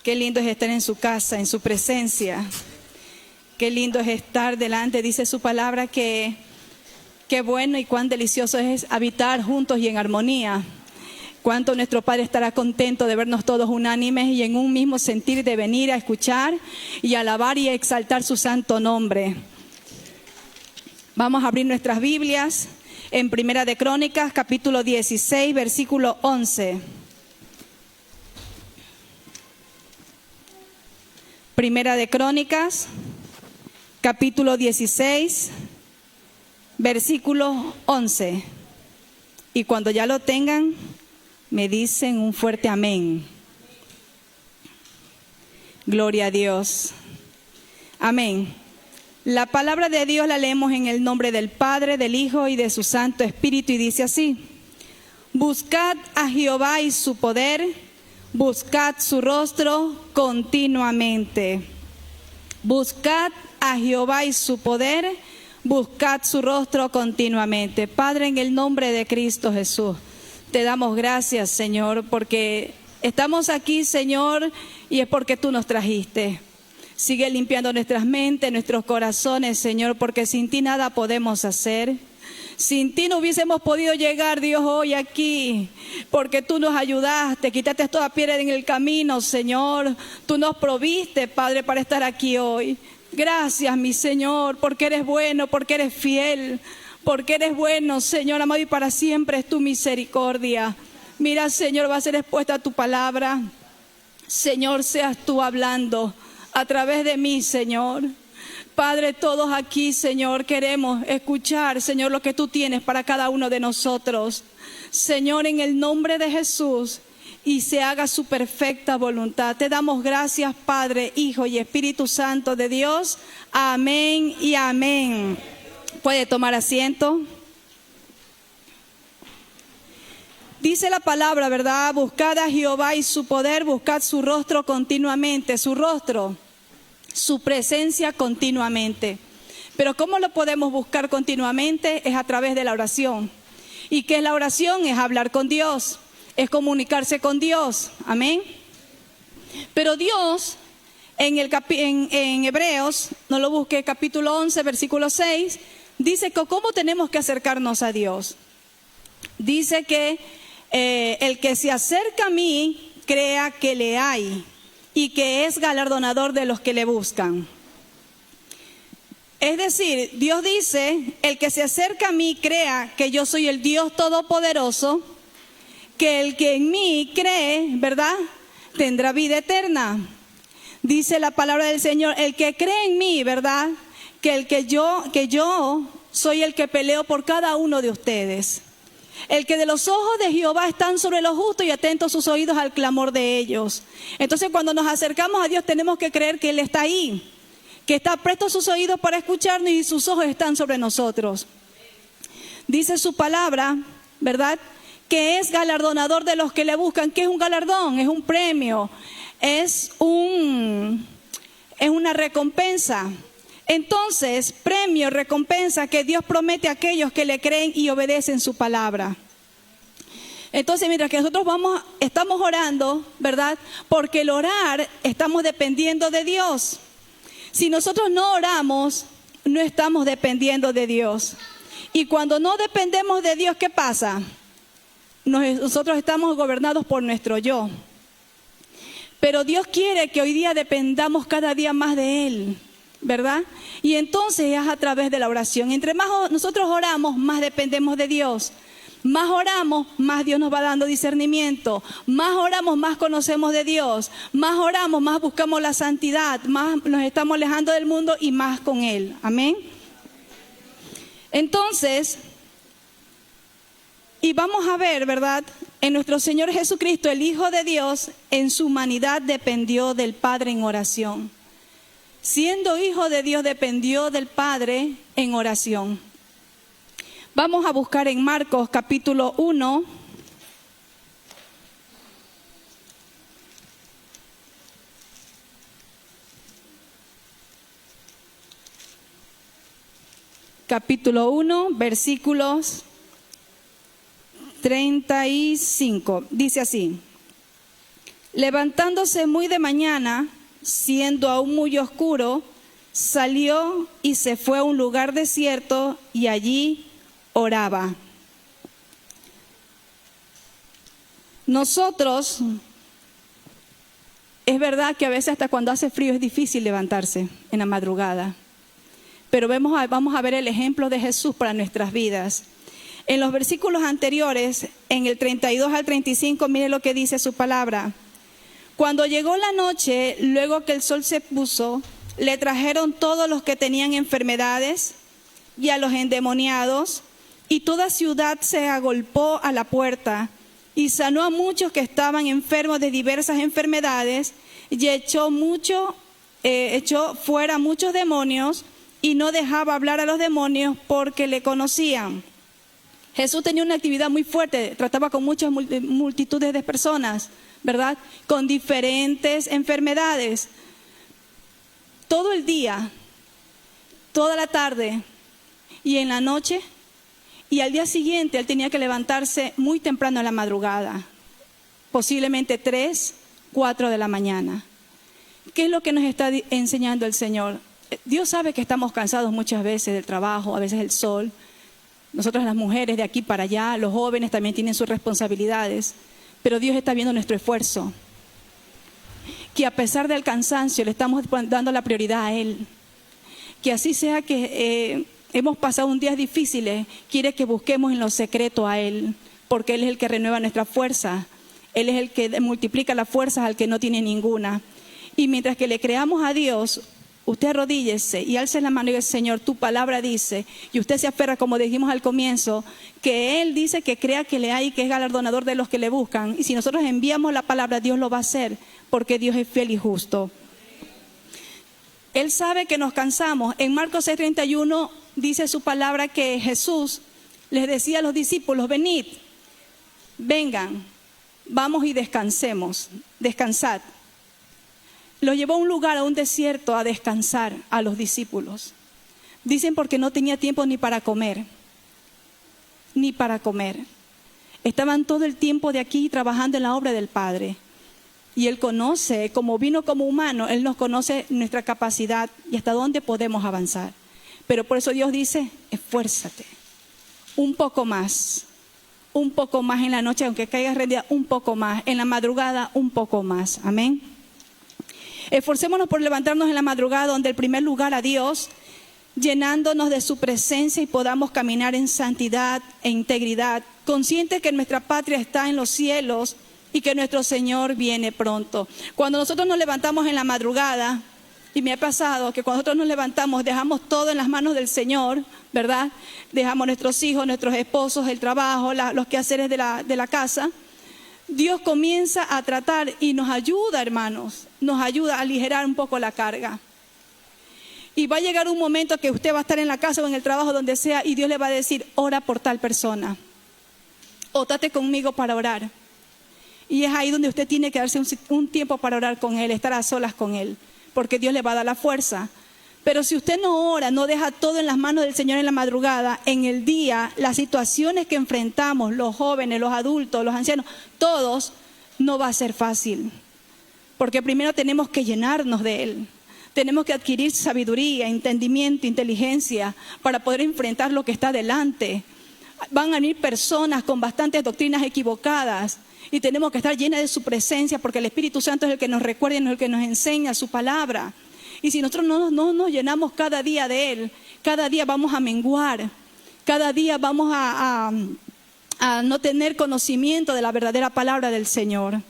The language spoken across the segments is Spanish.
Qué lindo es estar en su casa, en su presencia. Qué lindo es estar delante. Dice su palabra que qué bueno y cuán delicioso es habitar juntos y en armonía. Cuánto nuestro Padre estará contento de vernos todos unánimes y en un mismo sentir de venir a escuchar y alabar y exaltar su santo nombre. Vamos a abrir nuestras Biblias en Primera de Crónicas, capítulo 16, versículo 11. Primera de Crónicas, capítulo 16, versículo 11. Y cuando ya lo tengan, me dicen un fuerte amén. Gloria a Dios. Amén. La palabra de Dios la leemos en el nombre del Padre, del Hijo y de su Santo Espíritu y dice así: buscad a Jehová y su poder, buscad su rostro continuamente. Buscad a Jehová y su poder, buscad su rostro continuamente. Padre, en el nombre de Cristo Jesús, te damos gracias, Señor, porque estamos aquí, Señor, y es porque tú nos trajiste. Sigue limpiando nuestras mentes, nuestros corazones, Señor, porque sin ti nada podemos hacer. Sin ti no hubiésemos podido llegar, Dios, hoy aquí, porque tú nos ayudaste, quitaste toda piedra en el camino, Señor. Tú nos proviste, Padre, para estar aquí hoy. Gracias, mi Señor, porque eres bueno, porque eres fiel, porque eres bueno, Señor amado, y para siempre es tu misericordia. Mira, Señor, va a ser expuesta a tu palabra. Señor, seas tú hablando a través de mí, Señor. Padre, todos aquí, Señor, queremos escuchar, Señor, lo que tú tienes para cada uno de nosotros. Señor, en el nombre de Jesús, y se haga su perfecta voluntad. Te damos gracias, Padre, Hijo y Espíritu Santo de Dios. Amén y amén. Puede tomar asiento. Dice la palabra, ¿verdad? Buscad a Jehová y su poder, buscad su rostro continuamente, su rostro, su presencia continuamente. Pero ¿cómo lo podemos buscar continuamente? Es a través de la oración. ¿Y qué es la oración? Es hablar con Dios, es comunicarse con Dios. Amén. Pero Dios, en Hebreos, no lo busque, capítulo 11, versículo 6, dice que ¿cómo tenemos que acercarnos a Dios? Dice que el que se acerca a mí, crea que le hay y que es galardonador de los que le buscan. Es decir, Dios dice, el que se acerca a mí, crea que yo soy el Dios Todopoderoso, que el que en mí cree, ¿verdad?, tendrá vida eterna. Dice la palabra del Señor, el que cree en mí, ¿verdad?, que yo soy el que peleo por cada uno de ustedes. El que de los ojos de Jehová están sobre los justos y atentos sus oídos al clamor de ellos. Entonces, cuando nos acercamos a Dios, tenemos que creer que Él está ahí, que está presto sus oídos para escucharnos y sus ojos están sobre nosotros. Dice su palabra, ¿verdad?, que es galardonador de los que le buscan. ¿Qué es un galardón? Es un premio, es una recompensa. Entonces, premio, recompensa que Dios promete a aquellos que le creen y obedecen su palabra. Entonces, mientras que nosotros estamos orando, ¿verdad?, porque el orar estamos dependiendo de Dios. Si nosotros no oramos, no estamos dependiendo de Dios. Y cuando no dependemos de Dios, ¿qué pasa? Nosotros estamos gobernados por nuestro yo. Pero Dios quiere que hoy día dependamos cada día más de Él, ¿verdad? Y entonces es a través de la oración. Entre más nosotros oramos, más dependemos de Dios. Más oramos, más Dios nos va dando discernimiento. Más oramos, más conocemos de Dios. Más oramos, más buscamos la santidad. Más nos estamos alejando del mundo y más con Él. Amén. Entonces, y vamos a ver, ¿verdad?, en nuestro Señor Jesucristo, el Hijo de Dios, en su humanidad dependió del Padre en oración. Siendo Hijo de Dios, dependió del Padre en oración. Vamos a buscar en Marcos capítulo 1. Capítulo 1, versículos 35. Dice así: Levantándose muy de mañana, siendo aún muy oscuro, salió y se fue a un lugar desierto y allí oraba. Nosotros, es verdad que a veces hasta cuando hace frío es difícil levantarse en la madrugada, pero vamos a ver el ejemplo de Jesús para nuestras vidas. En los versículos anteriores, en el 32 al 35, mire lo que dice su palabra. Cuando llegó la noche, luego que el sol se puso, le trajeron todos los que tenían enfermedades y a los endemoniados, y toda ciudad se agolpó a la puerta, y sanó a muchos que estaban enfermos de diversas enfermedades, y echó fuera muchos demonios, y no dejaba hablar a los demonios porque le conocían. Jesús tenía una actividad muy fuerte, trataba con muchas multitudes de personas, ¿verdad? Con diferentes enfermedades. Todo el día, toda la tarde y en la noche, y al día siguiente él tenía que levantarse muy temprano en la madrugada, posiblemente 3, 4 de la mañana. ¿Qué es lo que nos está enseñando el Señor? Dios sabe que estamos cansados muchas veces del trabajo, a veces del sol. Nosotras las mujeres de aquí para allá, los jóvenes también tienen sus responsabilidades, pero Dios está viendo nuestro esfuerzo. Que a pesar del cansancio le estamos dando la prioridad a Él. Que así sea que hemos pasado un día difíciles, quiere que busquemos en lo secreto a Él, porque Él es el que renueva nuestra fuerza. Él es el que multiplica las fuerzas al que no tiene ninguna. Y mientras que le creamos a Dios, usted arrodíllese y alce la mano y dice: Señor, tu palabra dice, y usted se aferra, como dijimos al comienzo, que Él dice que crea que le hay y que es galardonador de los que le buscan. Y si nosotros enviamos la palabra, Dios lo va a hacer, porque Dios es fiel y justo. Él sabe que nos cansamos. En Marcos 6:31 dice su palabra que Jesús les decía a los discípulos: venid, vengan, vamos y descansemos, descansad. Los llevó a un lugar, a un desierto, a descansar a los discípulos. Dicen porque no tenía tiempo ni para comer. Ni para comer. Estaban todo el tiempo de aquí trabajando en la obra del Padre. Y Él conoce, como vino como humano, Él nos conoce nuestra capacidad y hasta dónde podemos avanzar. Pero por eso Dios dice: esfuérzate. Un poco más en la noche, aunque caigas rendida, un poco más. En la madrugada, un poco más. Amén. Esforcémonos por levantarnos en la madrugada, donde el primer lugar a Dios, llenándonos de su presencia y podamos caminar en santidad e integridad, conscientes que nuestra patria está en los cielos y que nuestro Señor viene pronto. Cuando nosotros nos levantamos en la madrugada, y me ha pasado que cuando nosotros nos levantamos dejamos todo en las manos del Señor, ¿verdad? Dejamos nuestros hijos, nuestros esposos, el trabajo, los quehaceres de la casa. Dios comienza a tratar y nos ayuda, hermanos, nos ayuda a aligerar un poco la carga. Y va a llegar un momento que usted va a estar en la casa o en el trabajo, donde sea, y Dios le va a decir: ora por tal persona, o trate conmigo para orar. Y es ahí donde usted tiene que darse un tiempo para orar con Él, estar a solas con Él, porque Dios le va a dar la fuerza. Pero si usted no ora, no deja todo en las manos del Señor en la madrugada, en el día, las situaciones que enfrentamos, los jóvenes, los adultos, los ancianos, todos, no va a ser fácil. Porque primero tenemos que llenarnos de Él. Tenemos que adquirir sabiduría, entendimiento, inteligencia para poder enfrentar lo que está delante. Van a venir personas con bastantes doctrinas equivocadas y tenemos que estar llenas de su presencia, porque el Espíritu Santo es el que nos recuerda y es el que nos enseña su palabra. Y si nosotros no nos llenamos cada día de Él, cada día vamos a menguar, cada día vamos a no tener conocimiento de la verdadera palabra del Señor.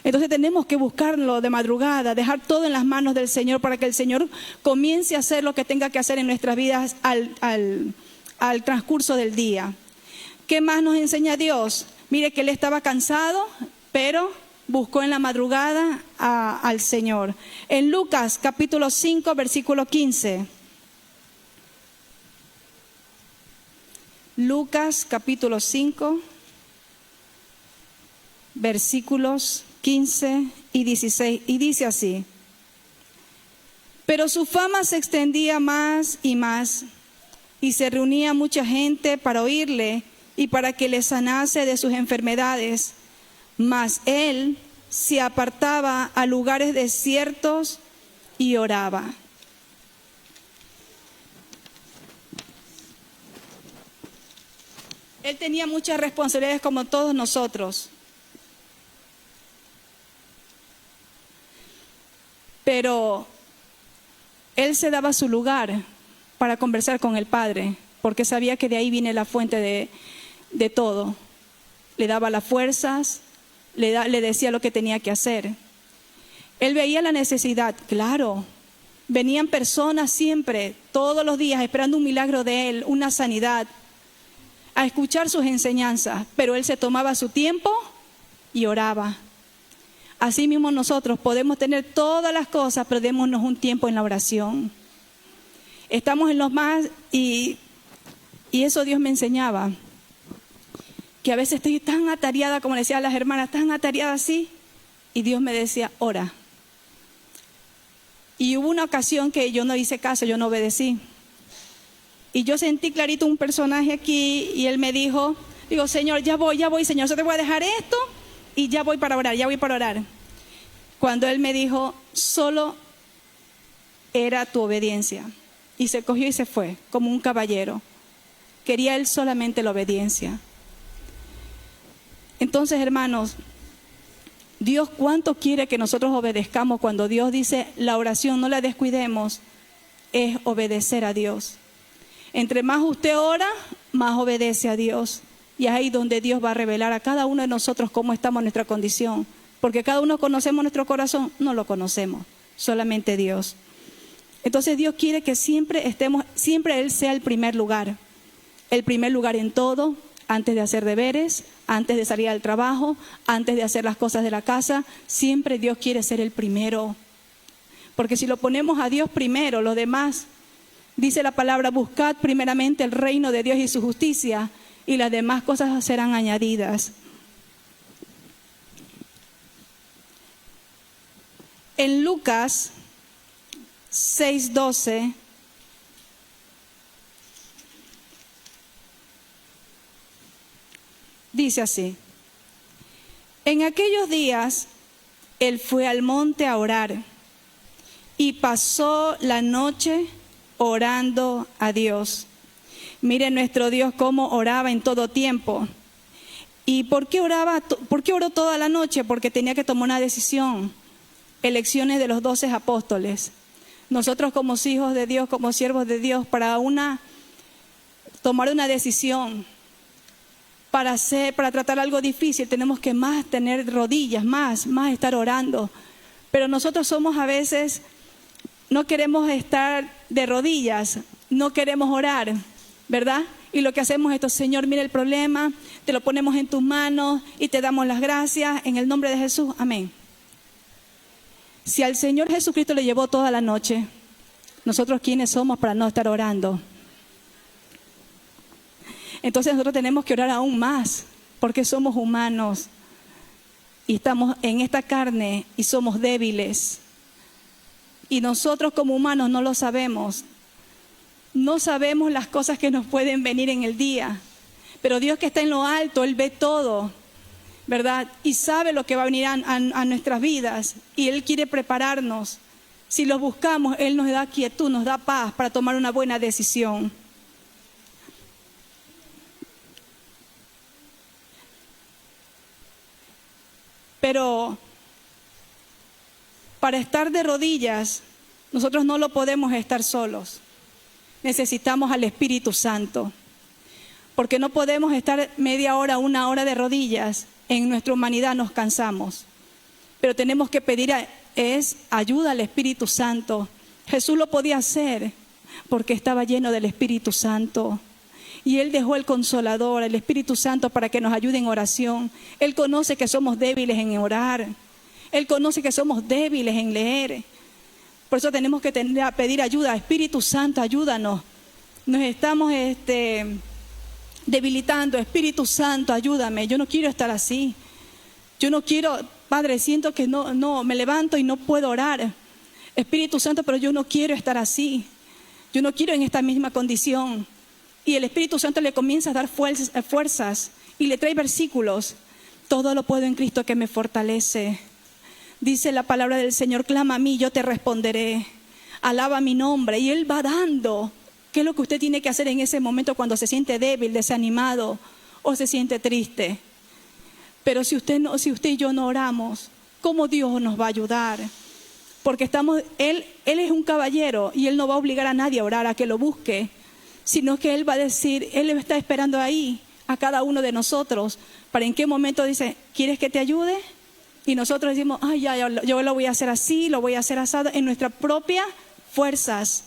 Entonces tenemos que buscarlo de madrugada, dejar todo en las manos del Señor para que el Señor comience a hacer lo que tenga que hacer en nuestras vidas al transcurso del día. ¿Qué más nos enseña Dios? Mire que Él estaba cansado, pero buscó en la madrugada al Señor. En Lucas capítulo 5, versículo 15. Lucas capítulo 5, versículos 15 y 16. Y dice así: pero su fama se extendía más y más, y se reunía mucha gente para oírle y para que le sanase de sus enfermedades. Mas Él se apartaba a lugares desiertos y oraba. Él tenía muchas responsabilidades como todos nosotros. Pero él se daba su lugar para conversar con el Padre, porque sabía que de ahí viene la fuente de todo. Le daba las fuerzas, le decía lo que tenía que hacer. Él veía la necesidad, claro. Venían personas siempre, todos los días, esperando un milagro de él, una sanidad, a escuchar sus enseñanzas, pero él se tomaba su tiempo y oraba. Así mismo nosotros podemos tener todas las cosas, pero démonos un tiempo en la oración. Estamos en los más, y eso Dios me enseñaba, que a veces estoy tan atareada, como le decía a las hermanas, tan atareada así, y Dios me decía, ora. Y hubo una ocasión que yo no hice caso, yo no obedecí. Y yo sentí clarito un personaje aquí, y él me dijo, Señor, ya voy, Señor, yo te voy a dejar esto, y ya voy para orar. Cuando él me dijo, solo era tu obediencia. Y se cogió y se fue, como un caballero. Quería él solamente la obediencia. Entonces, hermanos, Dios cuánto quiere que nosotros obedezcamos. Cuando Dios dice, la oración no la descuidemos, es obedecer a Dios. Entre más usted ora, más obedece a Dios. Y es ahí donde Dios va a revelar a cada uno de nosotros cómo estamos en nuestra condición. Porque cada uno conocemos nuestro corazón, no lo conocemos, solamente Dios. Entonces Dios quiere que siempre Él sea el primer lugar en todo, antes de hacer deberes, antes de salir al trabajo, antes de hacer las cosas de la casa. Siempre Dios quiere ser el primero. Porque si lo ponemos a Dios primero, los demás, dice la palabra, buscad primeramente el reino de Dios y su justicia, y las demás cosas serán añadidas. En Lucas 6:12 dice así: en aquellos días él fue al monte a orar y pasó la noche orando a Dios. Miren nuestro Dios cómo oraba en todo tiempo. ¿Y por qué oraba? ¿Por qué oró toda la noche? Porque tenía que tomar una decisión. Elecciones de los 12 apóstoles. Nosotros como hijos de Dios, como siervos de Dios, para tomar una decisión, para tratar algo difícil, tenemos que más tener rodillas, más estar orando. Pero nosotros somos a veces, no queremos estar de rodillas, no queremos orar, ¿verdad? Y lo que hacemos es esto: Señor, mira el problema, te lo ponemos en tus manos y te damos las gracias en el nombre de Jesús, amén. Si al Señor Jesucristo le llevó toda la noche, ¿nosotros quiénes somos para no estar orando? Entonces nosotros tenemos que orar aún más, porque somos humanos y estamos en esta carne y somos débiles. Y nosotros como humanos no lo sabemos. No sabemos las cosas que nos pueden venir en el día. Pero Dios que está en lo alto, Él ve todo, ¿verdad? Y sabe lo que va a venir a nuestras vidas. Y Él quiere prepararnos. Si lo buscamos, Él nos da quietud, nos da paz para tomar una buena decisión. Pero para estar de rodillas, nosotros no lo podemos estar solos. Necesitamos al Espíritu Santo. Porque no podemos estar media hora, una hora de rodillas. En nuestra humanidad nos cansamos. Pero tenemos que pedir ayuda al Espíritu Santo. Jesús lo podía hacer porque estaba lleno del Espíritu Santo. Y Él dejó el Consolador, el Espíritu Santo, para que nos ayude en oración. Él conoce que somos débiles en orar. Él conoce que somos débiles en leer. Por eso tenemos que pedir ayuda. Espíritu Santo, ayúdanos. Nos estamos debilitando. Espíritu Santo, ayúdame. Yo no quiero estar así. Yo no quiero, Padre, siento que no me levanto y no puedo orar. Espíritu Santo, pero yo no quiero estar así. Yo no quiero en esta misma condición. Y el Espíritu Santo le comienza a dar fuerzas y le trae versículos. Todo lo puedo en Cristo que me fortalece. Dice la palabra del Señor, clama a mí, yo te responderé. Alaba mi nombre y Él va dando. ¿Qué es lo que usted tiene que hacer en ese momento cuando se siente débil, desanimado o se siente triste? Pero si usted y yo no oramos, ¿cómo Dios nos va a ayudar? Porque Él es un caballero y Él no va a obligar a nadie a orar, a que lo busque, sino que Él va a decir, Él está esperando ahí a cada uno de nosotros, para en qué momento dice, ¿quieres que te ayude? Y nosotros decimos, ay, ya, yo lo voy a hacer así, lo voy a hacer asado, en nuestras propias fuerzas.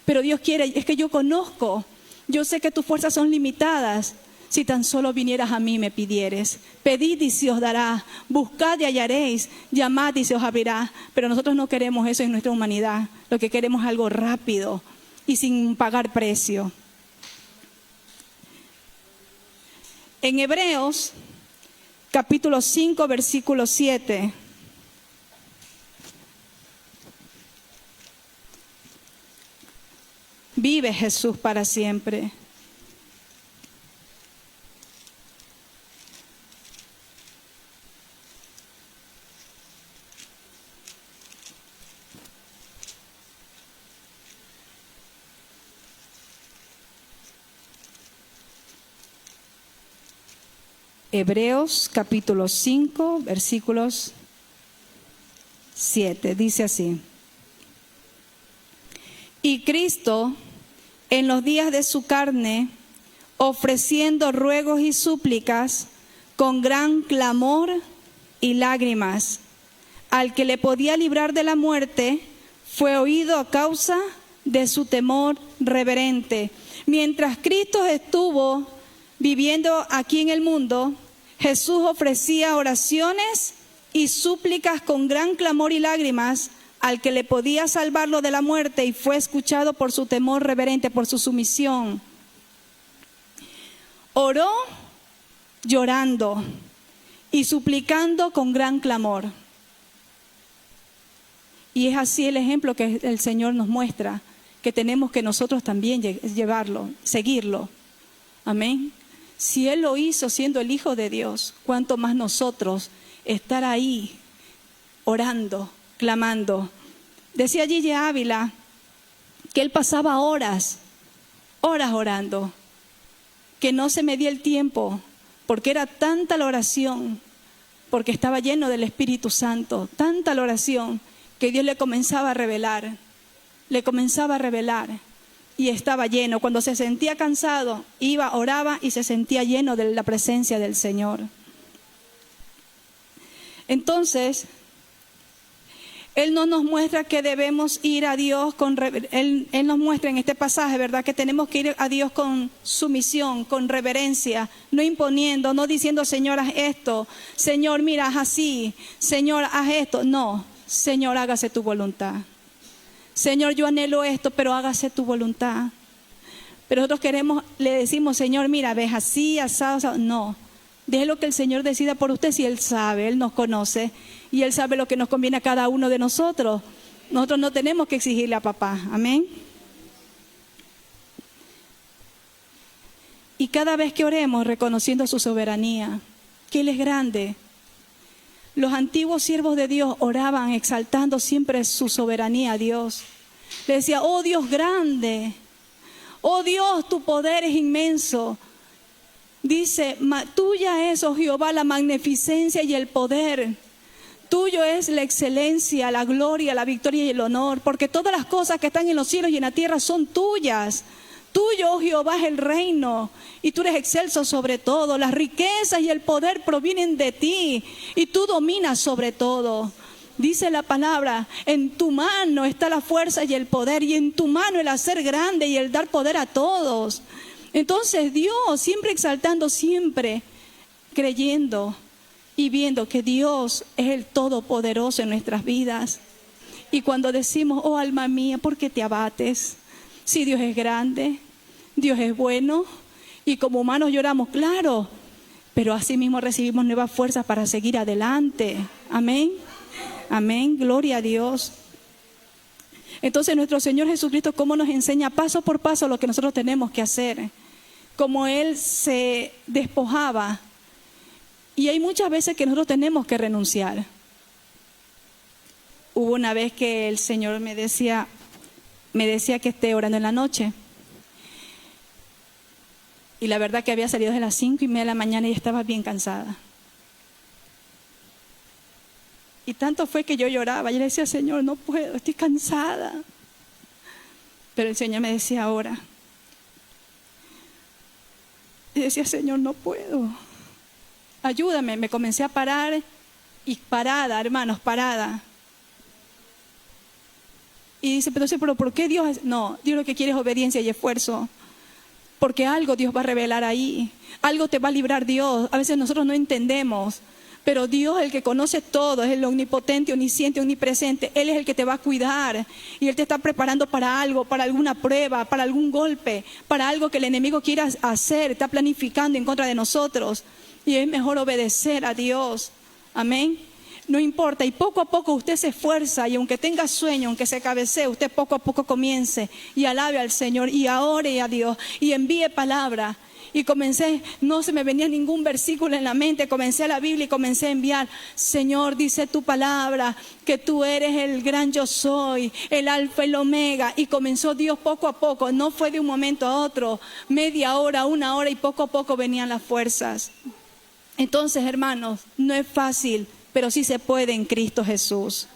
Pero Dios quiere, es que yo conozco, yo sé que tus fuerzas son limitadas. Si tan solo vinieras a mí y me pidieres, pedid y se os dará, buscad y hallaréis, llamad y se os abrirá. Pero nosotros no queremos eso en nuestra humanidad, lo que queremos es algo rápido y sin pagar precio. En Hebreos, capítulo 5, versículo 7. Vive Jesús para siempre. Hebreos capítulo 5, versículos 7, dice así. Y Cristo, en los días de su carne, ofreciendo ruegos y súplicas, con gran clamor y lágrimas, al que le podía librar de la muerte, fue oído a causa de su temor reverente. Mientras Cristo estuvo viviendo aquí en el mundo, Jesús ofrecía oraciones y súplicas con gran clamor y lágrimas al que le podía salvarlo de la muerte, y fue escuchado por su temor reverente, por su sumisión. Oró llorando y suplicando con gran clamor. Y es así el ejemplo que el Señor nos muestra, que tenemos que nosotros también llevarlo, seguirlo. Amén. Si Él lo hizo siendo el Hijo de Dios, ¿cuánto más nosotros estar ahí orando, clamando? Decía Gigi Ávila que él pasaba horas orando, que no se medía el tiempo, porque era tanta la oración, porque estaba lleno del Espíritu Santo, tanta la oración, que Dios le comenzaba a revelar, y estaba lleno. Cuando se sentía cansado, iba, oraba y se sentía lleno de la presencia del Señor. Entonces, Él no nos muestra que debemos ir a Dios Él nos muestra en este pasaje, ¿verdad?, que tenemos que ir a Dios con sumisión, con reverencia, no imponiendo, no diciendo, Señor, haz esto, Señor, mira, haz así, Señor, haz esto. No, Señor, hágase tu voluntad. Señor, yo anhelo esto, pero hágase tu voluntad. Pero nosotros le decimos, Señor, mira, ves así, asado, asado. No, déjelo que el Señor decida por usted, si Él sabe, Él nos conoce y Él sabe lo que nos conviene a cada uno de nosotros. Nosotros no tenemos que exigirle a papá, amén. Y cada vez que oremos, reconociendo su soberanía, que Él es grande. Los antiguos siervos de Dios oraban exaltando siempre su soberanía a Dios. Le decía, oh Dios grande, oh Dios, tu poder es inmenso. Dice, tuya es, oh Jehová, la magnificencia y el poder. Tuyo es la excelencia, la gloria, la victoria y el honor, porque todas las cosas que están en los cielos y en la tierra son tuyas. Tuyo, oh Jehová, es el reino, y tú eres excelso sobre todo. Las riquezas y el poder provienen de ti, y tú dominas sobre todo. Dice la palabra, en tu mano está la fuerza y el poder, y en tu mano el hacer grande y el dar poder a todos. Entonces Dios, siempre exaltando, siempre creyendo y viendo que Dios es el Todopoderoso en nuestras vidas. Y cuando decimos, oh alma mía, ¿por qué te abates? Si Dios es grande, Dios es bueno, y como humanos lloramos, claro, pero así mismo recibimos nuevas fuerzas para seguir adelante. Amén, amén, gloria a Dios. Entonces nuestro Señor Jesucristo, cómo nos enseña paso por paso lo que nosotros tenemos que hacer, como Él se despojaba. Y hay muchas veces que nosotros tenemos que renunciar. hubo una vez que el Señor me decía que esté orando en la noche. Y la verdad que había salido de las 5:30 de la mañana y estaba bien cansada. Y tanto fue que yo lloraba. Yo le decía, Señor, no puedo, estoy cansada. Pero el Señor me decía, ora. Y decía, Señor, no puedo. Ayúdame. Me comencé a parar y parada, hermanos, parada. Y dice, pero ¿por qué Dios? No, Dios lo que quiere es obediencia y esfuerzo. Porque algo Dios va a revelar ahí. Algo te va a librar Dios. A veces nosotros no entendemos. Pero Dios, el que conoce todo, es el omnipotente, omnisciente, omnipresente. Él es el que te va a cuidar. Y Él te está preparando para algo, para alguna prueba, para algún golpe, para algo que el enemigo quiera hacer. Está planificando en contra de nosotros. Y es mejor obedecer a Dios. Amén. No importa. Y poco a poco usted se esfuerza. Y aunque tenga sueño, aunque se cabecee, usted poco a poco comience. Y alabe al Señor. Y ore a Dios. Y envíe palabra. Y comencé, no se me venía ningún versículo en la mente, comencé a la Biblia y comencé a enviar, Señor, dice tu palabra, que tú eres el gran yo soy, el alfa y el omega. Y comenzó Dios poco a poco, no fue de un momento a otro, media hora, una hora, y poco a poco venían las fuerzas. Entonces, hermanos, no es fácil, pero sí se puede en Cristo Jesús.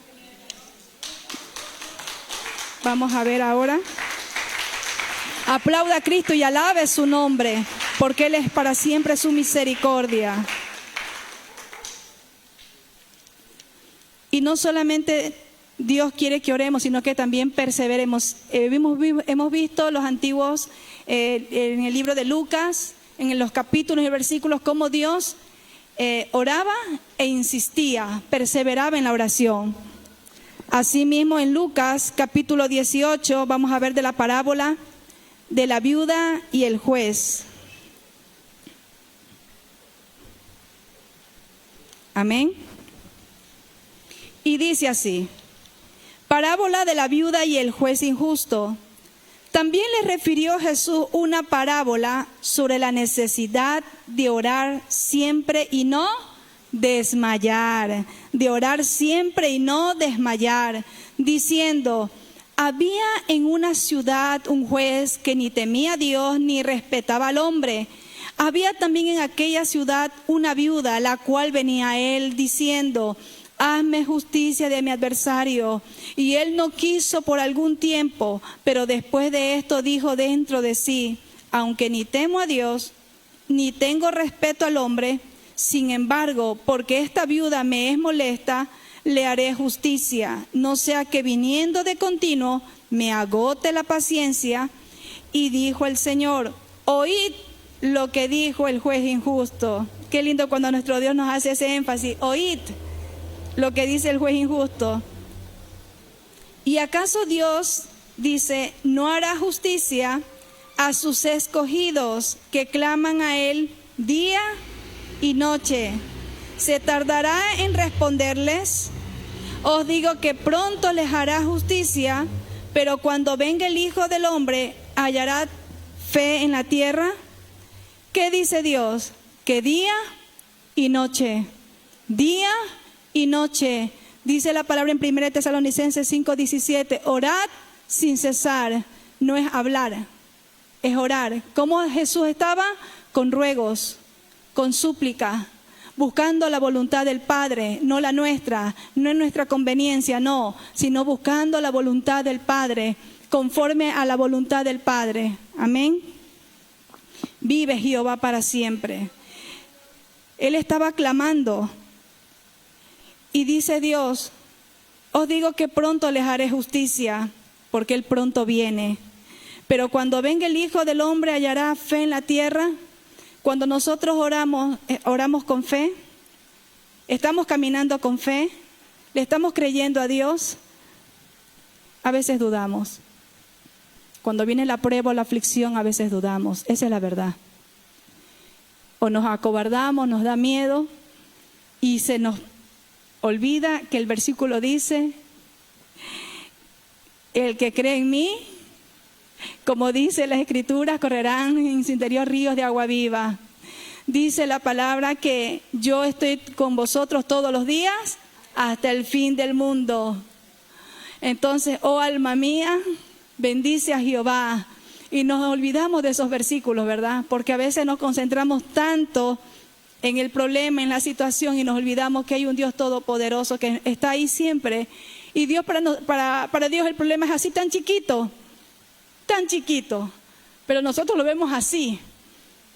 Vamos a ver ahora. Aplauda a Cristo y alabe su nombre, porque Él es para siempre su misericordia. Y no solamente Dios quiere que oremos, sino que también perseveremos. Hemos visto los antiguos, en el libro de Lucas, en los capítulos y versículos, cómo Dios oraba e insistía, perseveraba en la oración. Asimismo, en Lucas capítulo 18, vamos a ver de la parábola de la viuda y el juez. Amén. Y dice así: parábola de la viuda y el juez injusto. También le refirió Jesús una parábola sobre la necesidad de orar siempre y no desmayar, de orar siempre y no desmayar, diciendo: había en una ciudad un juez que ni temía a Dios ni respetaba al hombre. Había también en aquella ciudad una viuda, la cual venía a él diciendo: hazme justicia de mi adversario. Y él no quiso por algún tiempo, pero después de esto dijo dentro de sí: aunque ni temo a Dios, ni tengo respeto al hombre, sin embargo, porque esta viuda me es molesta, le haré justicia, no sea que viniendo de continuo me agote la paciencia. Y dijo el Señor: oíd lo que dijo el juez injusto. Qué lindo cuando nuestro Dios nos hace ese énfasis: oíd lo que dice el juez injusto. ¿Y acaso Dios, dice, no hará justicia a sus escogidos que claman a Él día y noche? ¿Se tardará en responderles? Os digo que pronto les hará justicia, pero cuando venga el Hijo del Hombre, ¿hallará fe en la tierra? ¿Qué dice Dios? Que día y noche, día y noche. Dice la palabra en 1 Tesalonicenses 5:17, orad sin cesar. No es hablar, es orar. ¿Cómo Jesús estaba? Con ruegos, con súplica, buscando la voluntad del Padre, no la nuestra, no es nuestra conveniencia, no, sino buscando la voluntad del Padre, conforme a la voluntad del Padre. Amén. Vive Jehová para siempre. Él estaba clamando y dice Dios: os digo que pronto les haré justicia, porque Él pronto viene. Pero cuando venga el Hijo del Hombre, ¿hallará fe en la tierra? Cuando nosotros oramos con fe, estamos caminando con fe, le estamos creyendo a Dios. A veces dudamos. Cuando viene la prueba o la aflicción, a veces dudamos. Esa es la verdad. O nos acobardamos, nos da miedo y se nos olvida que el versículo dice: el que cree en mí, como dice las Escrituras, correrán en su interior ríos de agua viva. Dice la palabra que yo estoy con vosotros todos los días hasta el fin del mundo. Entonces, oh alma mía, bendice a Jehová. Y nos olvidamos de esos versículos, ¿verdad? Porque a veces nos concentramos tanto en el problema, en la situación, y nos olvidamos que hay un Dios todopoderoso que está ahí siempre. Y Dios para Dios el problema es así tan chiquito, pero nosotros lo vemos así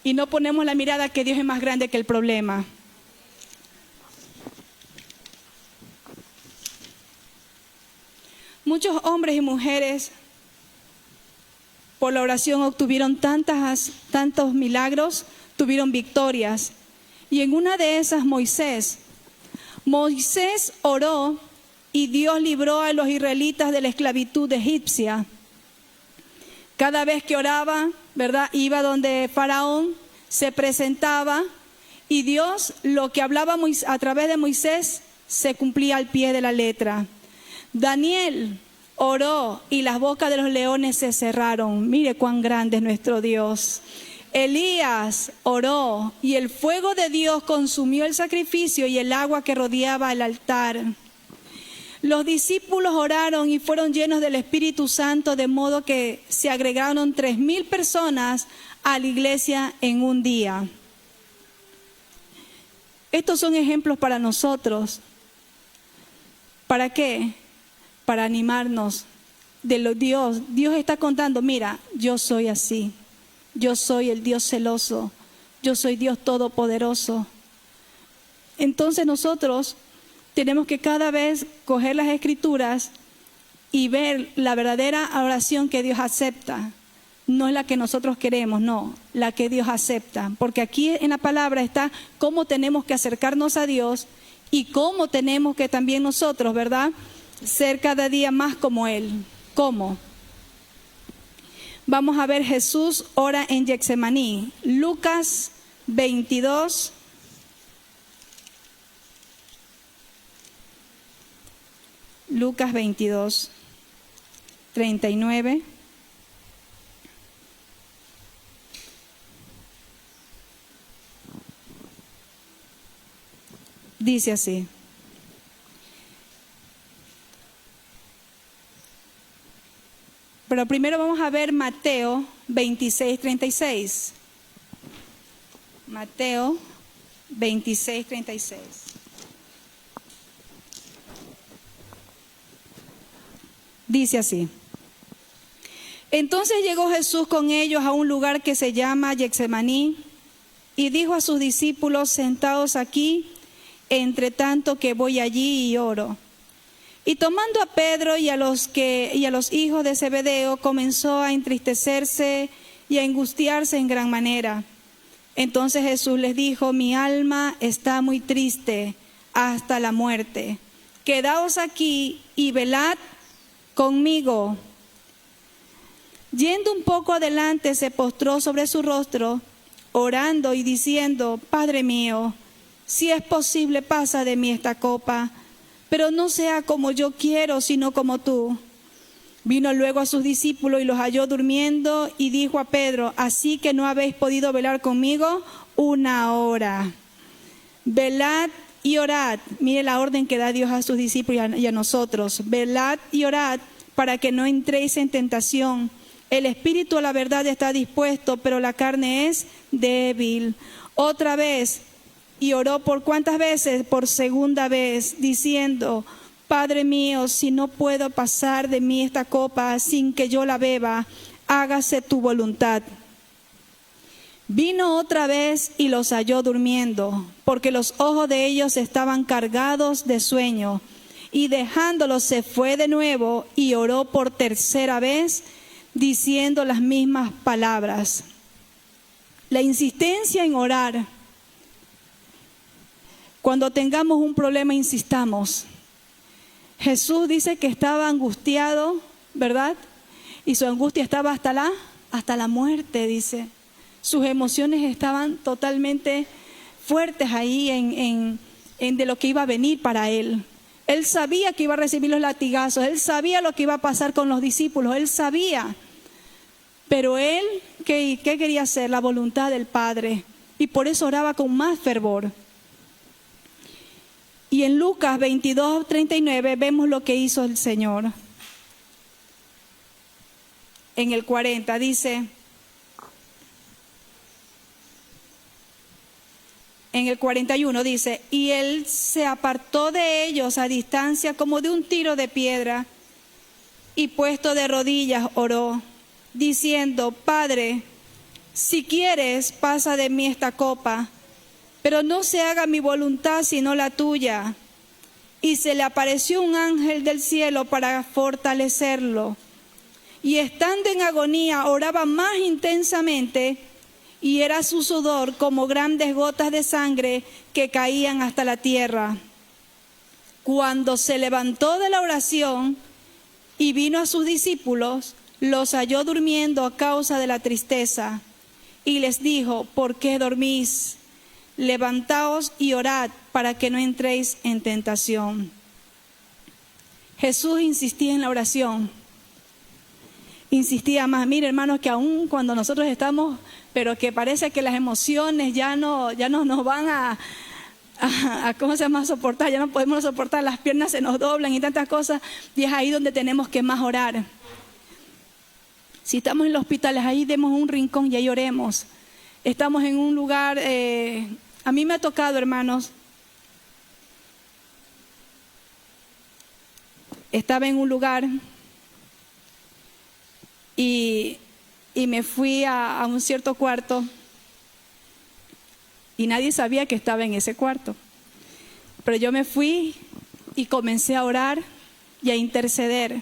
y no ponemos la mirada que Dios es más grande que el problema. Muchos hombres y mujeres por la oración obtuvieron tantos milagros, tuvieron victorias. Y en una de esas Moisés oró y Dios libró a los israelitas de la esclavitud egipcia. Cada vez que oraba, ¿verdad?, iba donde Faraón, se presentaba y Dios, lo que hablaba a través de Moisés, se cumplía al pie de la letra. Daniel oró y las bocas de los leones se cerraron. Mire cuán grande es nuestro Dios. Elías oró y el fuego de Dios consumió el sacrificio y el agua que rodeaba el altar. Los discípulos oraron y fueron llenos del Espíritu Santo, de modo que se agregaron 3,000 personas a la iglesia en un día. Estos son ejemplos para nosotros. ¿Para qué? Para animarnos de lo Dios. Dios está contando, mira, yo soy así. Yo soy el Dios celoso. Yo soy Dios todopoderoso. Entonces nosotros tenemos que cada vez coger las escrituras y ver la verdadera oración que Dios acepta. No es la que nosotros queremos, no, la que Dios acepta. Porque aquí en la palabra está cómo tenemos que acercarnos a Dios y cómo tenemos que también nosotros, ¿verdad?, ser cada día más como Él. ¿Cómo? Vamos a ver, Jesús ora en Getsemaní. Lucas 22. Lucas 22, 39. Dice así. Pero primero vamos a ver Mateo 26, 36. Mateo 26, 36. Dice así. Entonces llegó Jesús con ellos a un lugar que se llama Getsemaní y dijo a sus discípulos, sentaos aquí, entre tanto que voy allí y oro. Y tomando a Pedro y a los hijos de Zebedeo, comenzó a entristecerse y a angustiarse en gran manera. Entonces Jesús les dijo, mi alma está muy triste hasta la muerte. Quedaos aquí y velad conmigo. Yendo un poco adelante, se postró sobre su rostro, orando y diciendo, Padre mío, si es posible, pasa de mí esta copa, pero no sea como yo quiero, sino como tú. Vino luego a sus discípulos y los halló durmiendo y dijo a Pedro, así que no habéis podido velar conmigo 1 hora. Velad y orad. Mire la orden que da Dios a sus discípulos y a nosotros. Velad y orad para que no entréis en tentación. El espíritu a la verdad está dispuesto, pero la carne es débil. Otra vez, y oró por ¿cuántas veces? Por segunda vez, diciendo, Padre mío, si no puedo pasar de mí esta copa sin que yo la beba, hágase tu voluntad. Vino otra vez y los halló durmiendo, porque los ojos de ellos estaban cargados de sueño. Y dejándolos se fue de nuevo y oró por tercera vez, diciendo las mismas palabras. La insistencia en orar. Cuando tengamos un problema, insistamos. Jesús dice que estaba angustiado, ¿verdad? Y su angustia estaba hasta la muerte, dice. Sus emociones estaban totalmente fuertes ahí en de lo que iba a venir para él. Él sabía que iba a recibir los latigazos, él sabía lo que iba a pasar con los discípulos, él sabía. Pero él, ¿qué quería hacer? La voluntad del Padre. Y por eso oraba con más fervor. Y en Lucas 22, 39 vemos lo que hizo el Señor. en el 40, dice, en el 41 dice, y él se apartó de ellos a distancia como de un tiro de piedra, y puesto de rodillas oró, diciendo, Padre, si quieres, pasa de mí esta copa, pero no se haga mi voluntad sino la tuya. Y se le apareció un ángel del cielo para fortalecerlo. Y estando en agonía, oraba más intensamente, y era su sudor como grandes gotas de sangre que caían hasta la tierra. Cuando se levantó de la oración y vino a sus discípulos, los halló durmiendo a causa de la tristeza, y les dijo, ¿por qué dormís? Levantaos y orad para que no entréis en tentación. Jesús insistía en la oración. Insistía más. Mire, hermanos, que aún cuando nosotros estamos, pero que parece que las emociones ya no nos van a ¿cómo se llama? Soportar, ya no podemos soportar, las piernas se nos doblan y tantas cosas, y es ahí donde tenemos que más orar. Si estamos en los hospitales, ahí demos un rincón y ahí oremos. Estamos en un lugar, a mí me ha tocado, hermanos, estaba en un lugar y me fui a un cierto cuarto, y nadie sabía que estaba en ese cuarto. Pero yo me fui y comencé a orar y a interceder.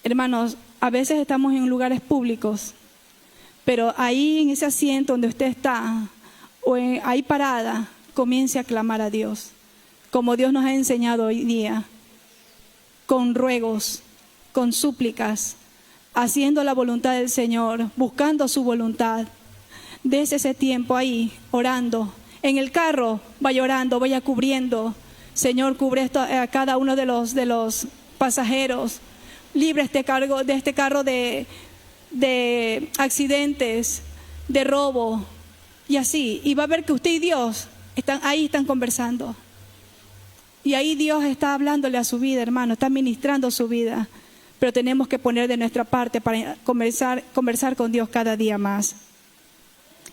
Hermanos, a veces estamos en lugares públicos, pero ahí en ese asiento donde usted está, o ahí parada, comience a clamar a Dios, como Dios nos ha enseñado hoy día, con ruegos, con súplicas, haciendo la voluntad del Señor, buscando su voluntad. Dese ese tiempo ahí, orando. En el carro, vaya orando, vaya cubriendo. Señor, cubre esto a cada uno de los pasajeros. Libre este carro de accidentes, de robo. Y así. Y va a ver que usted y Dios están conversando. Y ahí Dios está hablándole a su vida, hermano. Está ministrando su vida. Pero tenemos que poner de nuestra parte para conversar con Dios cada día más.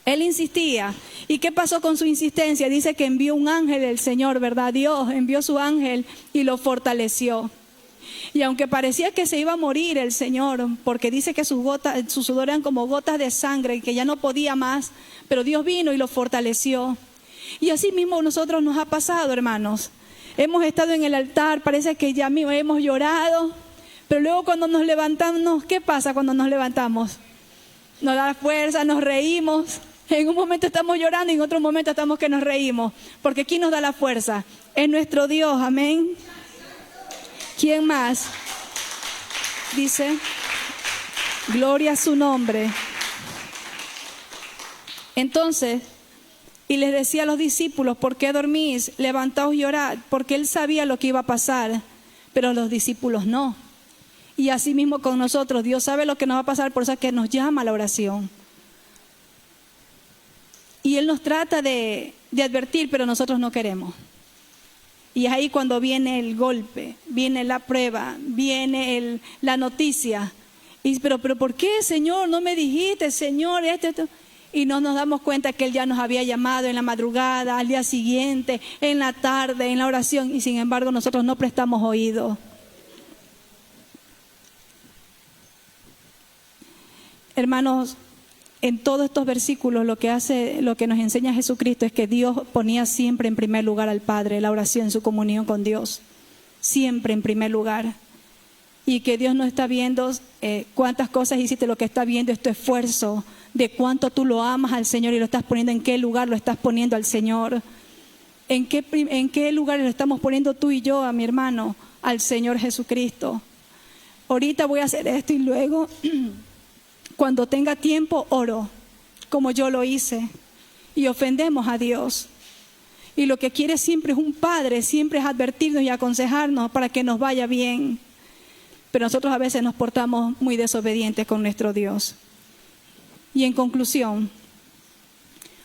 Él insistía. ¿Y qué pasó con su insistencia? Dice que envió un ángel del Señor, ¿verdad? Dios envió su ángel y lo fortaleció. Y aunque parecía que se iba a morir el Señor, porque dice que sus sudor eran como gotas de sangre y que ya no podía más, pero Dios vino y lo fortaleció. Y así mismo a nosotros nos ha pasado, hermanos. Hemos estado en el altar, parece que ya mismo hemos llorado, pero luego cuando nos levantamos, ¿qué pasa cuando nos levantamos? Nos da fuerza, nos reímos. En un momento estamos llorando y en otro momento estamos que nos reímos. Porque ¿quién nos da la fuerza? Es nuestro Dios, amén. ¿Quién más? Dice, gloria a su nombre. Entonces, y les decía a los discípulos, ¿por qué dormís? Levantaos y orad, porque él sabía lo que iba a pasar, pero los discípulos no. Y así mismo con nosotros, Dios sabe lo que nos va a pasar, por eso es que nos llama a la oración. Y Él nos trata de advertir, pero nosotros no queremos. Y es ahí cuando viene el golpe, viene la prueba, viene la noticia. Y pero ¿por qué, Señor? No me dijiste, Señor, esto. Y no nos damos cuenta que Él ya nos había llamado en la madrugada, al día siguiente, en la tarde, en la oración. Y sin embargo nosotros no prestamos oído. Hermanos, en todos estos versículos lo que nos enseña Jesucristo es que Dios ponía siempre en primer lugar al Padre, la oración, su comunión con Dios, siempre en primer lugar. Y que Dios no está viendo cuántas cosas hiciste, lo que está viendo es tu esfuerzo, de cuánto tú lo amas al Señor y lo estás poniendo, en qué lugar lo estás poniendo al Señor, en qué lugar lo estamos poniendo tú y yo, a mi hermano, al Señor Jesucristo. Ahorita voy a hacer esto y luego... Cuando tenga tiempo, oro, como yo lo hice, y ofendemos a Dios. Y lo que quiere siempre es un padre, siempre es advertirnos y aconsejarnos para que nos vaya bien. Pero nosotros a veces nos portamos muy desobedientes con nuestro Dios. Y en conclusión,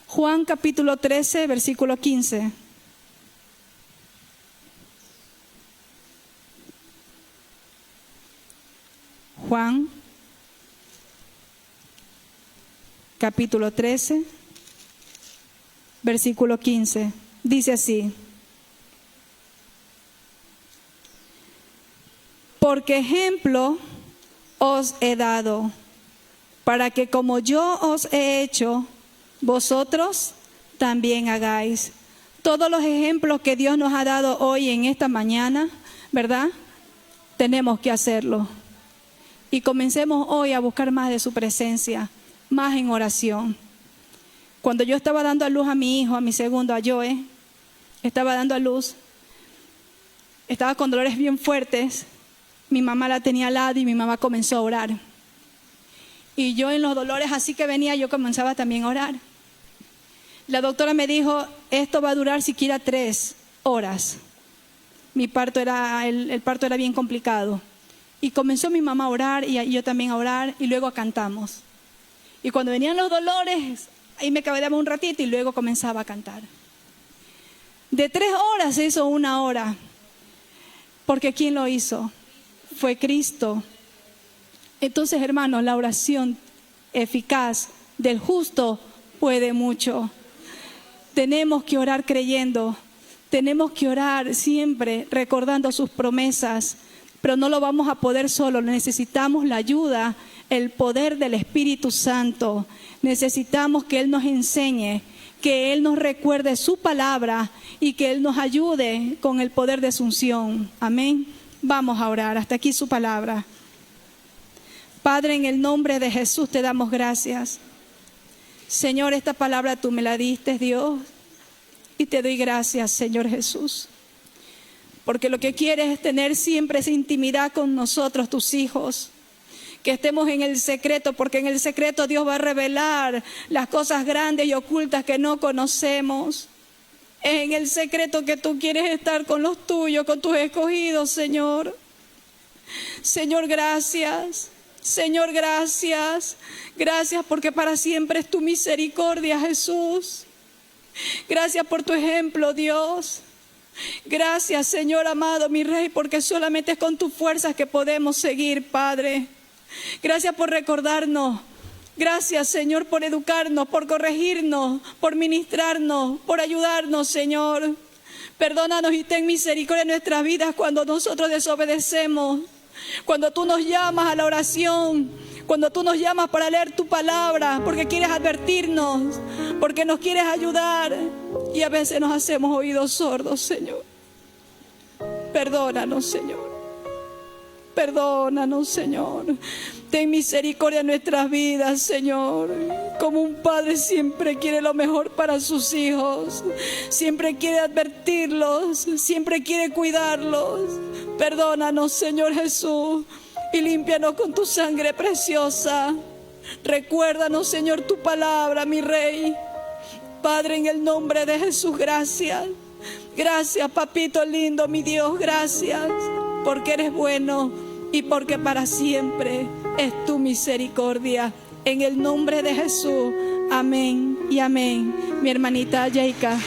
Juan capítulo 13, versículo 15. Juan, capítulo 13, versículo 15. Dice así: porque ejemplo os he dado, para que como yo os he hecho, vosotros también hagáis. Todos los ejemplos que Dios nos ha dado hoy en esta mañana, ¿verdad? Tenemos que hacerlo. Y comencemos hoy a buscar más de su presencia, más en oración. Cuando yo estaba dando a luz a mi hijo, a mi segundo, a Joe, estaba dando a luz, estaba con dolores bien fuertes. Mi mamá la tenía al lado y mi mamá comenzó a orar. Y yo en los dolores así que venía, yo comenzaba también a orar. La doctora me dijo, esto va a durar siquiera 3 horas. El parto era bien complicado. Y comenzó mi mamá a orar y yo también a orar y luego cantamos. Y cuando venían los dolores, ahí me quedaba un ratito y luego comenzaba a cantar. De 3 horas se hizo 1 hora. Porque ¿quién lo hizo? Fue Cristo. Entonces, hermanos, la oración eficaz del justo puede mucho. Tenemos que orar creyendo. Tenemos que orar siempre recordando sus promesas. Pero no lo vamos a poder solo. Necesitamos la ayuda, el poder del Espíritu Santo. Necesitamos que Él nos enseñe, que Él nos recuerde su palabra y que Él nos ayude con el poder de su unción. Amén. Vamos a orar. Hasta aquí su palabra. Padre, en el nombre de Jesús te damos gracias. Señor, esta palabra tú me la diste, Dios. Y te doy gracias, Señor Jesús. Porque lo que quieres es tener siempre esa intimidad con nosotros, tus hijos. Que estemos en el secreto, porque en el secreto Dios va a revelar las cosas grandes y ocultas que no conocemos. Es en el secreto que tú quieres estar con los tuyos, con tus escogidos, Señor. Señor, gracias. Señor, gracias. Gracias porque para siempre es tu misericordia, Jesús. Gracias por tu ejemplo, Dios. Gracias, Señor amado, mi Rey, porque solamente es con tus fuerzas que podemos seguir, Padre. Gracias por recordarnos. Gracias, Señor, por educarnos, por corregirnos, por ministrarnos, por ayudarnos, Señor. Perdónanos y ten misericordia en nuestras vidas cuando nosotros desobedecemos. Cuando tú nos llamas a la oración, cuando tú nos llamas para leer tu palabra, porque quieres advertirnos, porque nos quieres ayudar. Y a veces nos hacemos oídos sordos, Señor. Perdónanos, Señor. Perdónanos, Señor. Ten misericordia en nuestras vidas, Señor. Como un padre siempre quiere lo mejor para sus hijos. Siempre quiere advertirlos. Siempre quiere cuidarlos. Perdónanos, Señor Jesús. Y límpianos con tu sangre preciosa. Recuérdanos, Señor, tu palabra, mi Rey. Padre, en el nombre de Jesús, gracias. Gracias, papito lindo, mi Dios, gracias. Porque eres bueno y porque para siempre es tu misericordia. En el nombre de Jesús, amén y amén. Mi hermanita Yaika.